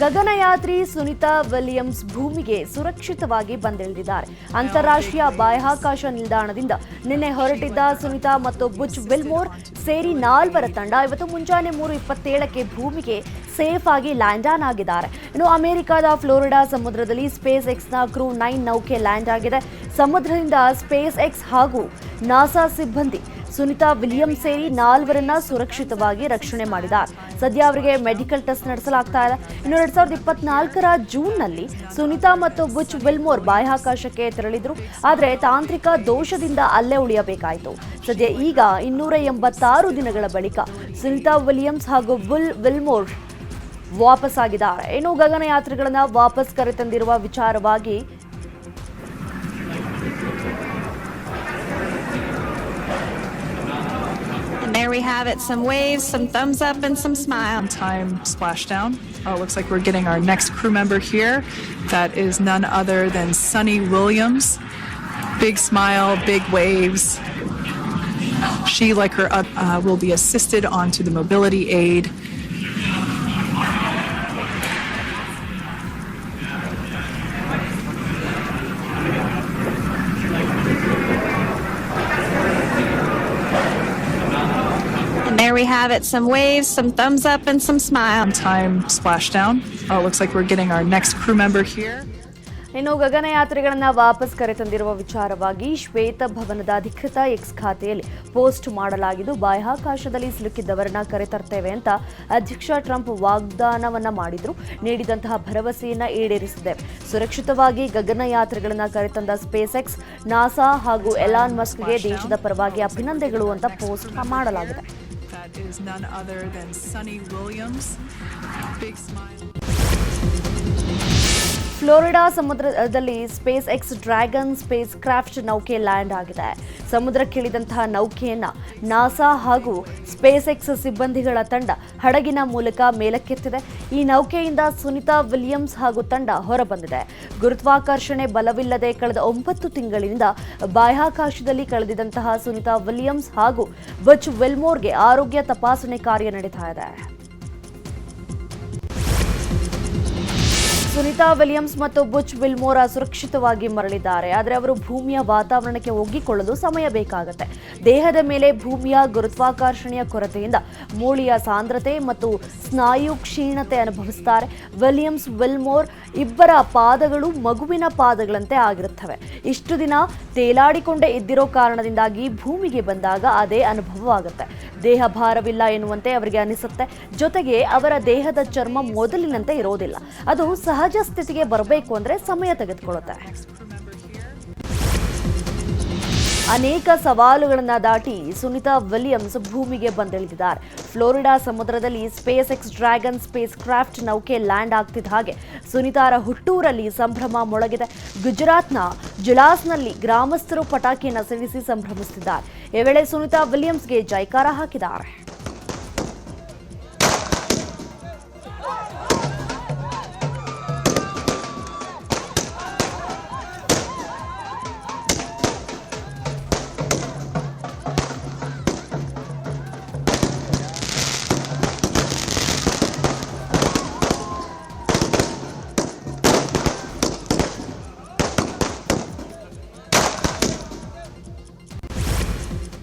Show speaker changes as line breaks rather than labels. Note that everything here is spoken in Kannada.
ಗಗನಯಾತ್ರಿ ಸುನಿತಾ ವಿಲಿಯಮ್ಸ್ ಭೂಮಿಗೆ ಸುರಕ್ಷಿತವಾಗಿ ಬಂದಿಳಿದಿದ್ದಾರೆ. ಅಂತಾರಾಷ್ಟ್ರೀಯ ಬಾಹ್ಯಾಕಾಶ ನಿಲ್ದಾಣದಿಂದ ನಿನ್ನೆ ಹೊರಟಿದ್ದ ಸುನಿತಾ ಮತ್ತು ಬುಚ್ ವಿಲ್ಮೋರ್ ಸೇರಿ 4 ತಂಡ ಇವತ್ತು ಮುಂಜಾನೆ 3:27ಕ್ಕೆ ಭೂಮಿಗೆ ಸೇಫ್ ಆಗಿ ಲ್ಯಾಂಡ್ ಆನ್ ಆಗಿದ್ದಾರೆ. ಇನ್ನು ಅಮೆರಿಕದ ಫ್ಲೋರಿಡಾ ಸಮುದ್ರದಲ್ಲಿ ಸ್ಪೇಸ್ ಎಕ್ಸ್ನ ಕ್ರೂ 9 ನೌಕೆ ಲ್ಯಾಂಡ್ ಆಗಿದೆ. ಸಮುದ್ರದಿಂದ ಸ್ಪೇಸ್ ಎಕ್ಸ್ ಹಾಗೂ ನಾಸಾ ಸಿಬ್ಬಂದಿ ಸುನಿತಾ ವಿಲಿಯಮ್ಸ್ ಸೇರಿ 4ರನ್ನ ಸುರಕ್ಷಿತವಾಗಿ ರಕ್ಷಣೆ ಮಾಡಿದ್ದಾರೆ. ಸದ್ಯ ಅವರಿಗೆ ಮೆಡಿಕಲ್ ಟೆಸ್ಟ್ ನಡೆಸಲಾಗ್ತಾ ಇದೆ. ಇನ್ನು 2024ರ ಜೂನ್ನಲ್ಲಿ ಸುನಿತಾ ಮತ್ತು ಬುಚ್ ವಿಲ್ಮೋರ್ ಬಾಹ್ಯಾಕಾಶಕ್ಕೆ ತೆರಳಿದ್ರು. ಆದರೆ ತಾಂತ್ರಿಕ ದೋಷದಿಂದ ಅಲ್ಲೇ ಉಳಿಯಬೇಕಾಯಿತು. ಸದ್ಯ ಈಗ 286 ದಿನಗಳ ಬಳಿಕ ಸುನಿತಾ ವಿಲಿಯಮ್ಸ್ ಹಾಗೂ ವಿಲ್ಮೋರ್ ವಾಪಸ್ ಆಗಿದ್ದಾರೆ. ಇನ್ನು ಗಗನಯಾತ್ರಿಗಳನ್ನ ವಾಪಸ್ ಕರೆತಂದಿರುವ ವಿಚಾರವಾಗಿ
There we have it, some waves, some thumbs up, and some smile.
Time splashdown. Oh, it looks like we're getting our next crew member here. That is none other than Sunny Williams. Big smile, big waves. She, like her, will be assisted onto the mobility aid.
There we have it, some waves, some thumbs up, and some smile.
Time splashdown. Oh, it looks like we're getting our next crew member here.
ಇನ್ನು ಗಗನಯಾತ್ರಿಗಳನ್ನ ವಾಪಸ್ ಕರೆತಂದಿರುವ ವಿಚಾರವಾಗಿ ಶ್ವೇತ ಭವನದ ಅಧಿಕೃತ ಎಕ್ಸ್ ಖಾತೆಯಲ್ಲಿ ಪೋಸ್ಟ್ ಮಾಡಲಾಗಿದ್ದು, ಬಾಹ್ಯಾಕಾಶದಲ್ಲಿ ಸಿಲುಕಿದ್ದವರನ್ನ ಕರೆತರ್ತೇವೆ ಅಂತ ಅಧ್ಯಕ್ಷ ಟ್ರಂಪ್ ವಾಗ್ದಾನವನ್ನ ಮಾಡಿದ್ರು. ನೀಡಿದಂತಹ ಭರವಸೆಯನ್ನ ಈಡೇರಿಸಿದ್ದೇವೆ. ಸುರಕ್ಷಿತವಾಗಿ ಗಗನಯಾತ್ರಿಗಳನ್ನ ಕರೆತಂದ ಸ್ಪೇಸ್ ಎಕ್ಸ್, ನಾಸಾ ಹಾಗೂ ಎಲಾನ್ ಮಸ್ಕ್ಗೆ ದೇಶದ ಪರವಾಗಿ ಅಭಿನಂದನೆಗಳು ಅಂತ ಪೋಸ್ಟ್ ಮಾಡಲಾಗಿದೆ.
That is none other than Sunny Williams. Big smile.
Florida ಸಮುದ್ರದಲ್ಲಿ SpaceX Dragon spacecraft ನೌಕೆ ಲ್ಯಾಂಡ್ ಆಗಿದೆ. ಸಮುದ್ರಕ್ಕಿಳಿದಂತಹ ನೌಕೆಯನ್ನ ನಾಸಾ ಹಾಗೂ ಸ್ಪೇಸ್ ಎಕ್ಸ್ ಸಿಬ್ಬಂದಿಗಳ ತಂಡ ಹಡಗಿನ ಮೂಲಕ ಮೇಲಕ್ಕೆತ್ತಿದೆ. ಈ ನೌಕೆಯಿಂದ ಸುನಿತಾ ವಿಲಿಯಮ್ಸ್ ಹಾಗೂ ತಂಡ ಹೊರಬಂದಿದೆ. ಗುರುತ್ವಾಕರ್ಷಣೆ ಬಲವಿಲ್ಲದೆ ಕಳೆದ 9 ತಿಂಗಳಿಂದ ಬಾಹ್ಯಾಕಾಶದಲ್ಲಿ ಕಳೆದಿದ್ದಂತಹ ಸುನಿತಾ ವಿಲಿಯಮ್ಸ್ ಹಾಗೂ ಬುಚ್ ವಿಲ್ಮೋರ್ಗೆ ಆರೋಗ್ಯ ತಪಾಸಣೆ ಕಾರ್ಯ ನಡೀತಾ ಇದೆ. ಸುನಿತಾ ವಿಲಿಯಮ್ಸ್ ಮತ್ತು ಬುಚ್ ವಿಲ್ಮೋರ್ ಸುರಕ್ಷಿತವಾಗಿ ಮರಳಿದ್ದಾರೆ. ಆದರೆ ಅವರು ಭೂಮಿಯ ವಾತಾವರಣಕ್ಕೆ ಒಗ್ಗಿಕೊಳ್ಳಲು ಸಮಯ ಬೇಕಾಗುತ್ತೆ. ದೇಹದ ಮೇಲೆ ಭೂಮಿಯ ಗುರುತ್ವಾಕರ್ಷಣೆಯ ಕೊರತೆಯಿಂದ ಮೂಳೆಯ ಸಾಂದ್ರತೆ ಮತ್ತು ಸ್ನಾಯು ಕ್ಷೀಣತೆ ಅನುಭವಿಸುತ್ತಾರೆ. ವಿಲಿಯಮ್ಸ್ ವಿಲ್ಮೋರ್ ಇಬ್ಬರ ಪಾದಗಳು ಮಗುವಿನ ಪಾದಗಳಂತೆ ಆಗಿರುತ್ತವೆ. ಇಷ್ಟು ದಿನ ತೇಲಾಡಿಕೊಂಡೇ ಇದ್ದಿರೋ ಕಾರಣದಿಂದಾಗಿ ಭೂಮಿಗೆ ಬಂದಾಗ ಅದೇ ಅನುಭವವಾಗುತ್ತೆ. ದೇಹ ಭಾರವಿಲ್ಲ ಎನ್ನುವಂತೆ ಅವರಿಗೆ ಅನಿಸುತ್ತೆ. ಜೊತೆಗೆ ಅವರ ದೇಹದ ಚರ್ಮ ಮೊದಲಿನಂತೆ ಇರೋದಿಲ್ಲ. ಅದು ಸಹಜ ಸ್ಥಿತಿಗೆ ಬರಬೇಕು ಅಂದ್ರೆ ಸಮಯ ತೆಗೆದುಕೊಳ್ಳುತ್ತೆ. ಅನೇಕ ಸವಾಲುಗಳನ್ನು ದಾಟಿ ಸುನಿತಾ ವಿಲಿಯಮ್ಸ್ ಭೂಮಿಗೆ ಬಂದಿಳಿದಿದ್ದಾರೆ. ಫ್ಲೋರಿಡಾ ಸಮುದ್ರದಲ್ಲಿ SpaceX Dragon spacecraft ನೌಕೆ ಲ್ಯಾಂಡ್ ಆಗ್ತಿದ್ದ ಹಾಗೆ ಸುನಿತಾರ ಹುಟ್ಟೂರಲ್ಲಿ ಸಂಭ್ರಮ ಮೊಳಗಿದೆ. ಗುಜರಾತ್ನ ಜುಲಾಸ್ನಲ್ಲಿ ಗ್ರಾಮಸ್ಥರು ಪಟಾಕಿಯನ್ನು ಸಿಡಿಸಿ ಸಂಭ್ರಮಿಸುತ್ತಿದ್ದಾರೆ. ಈ ವೇಳೆ ಸುನಿತಾ ವಿಲಿಯಮ್ಸ್ಗೆ ಜೈಕಾರ ಹಾಕಿದ್ದಾರೆ.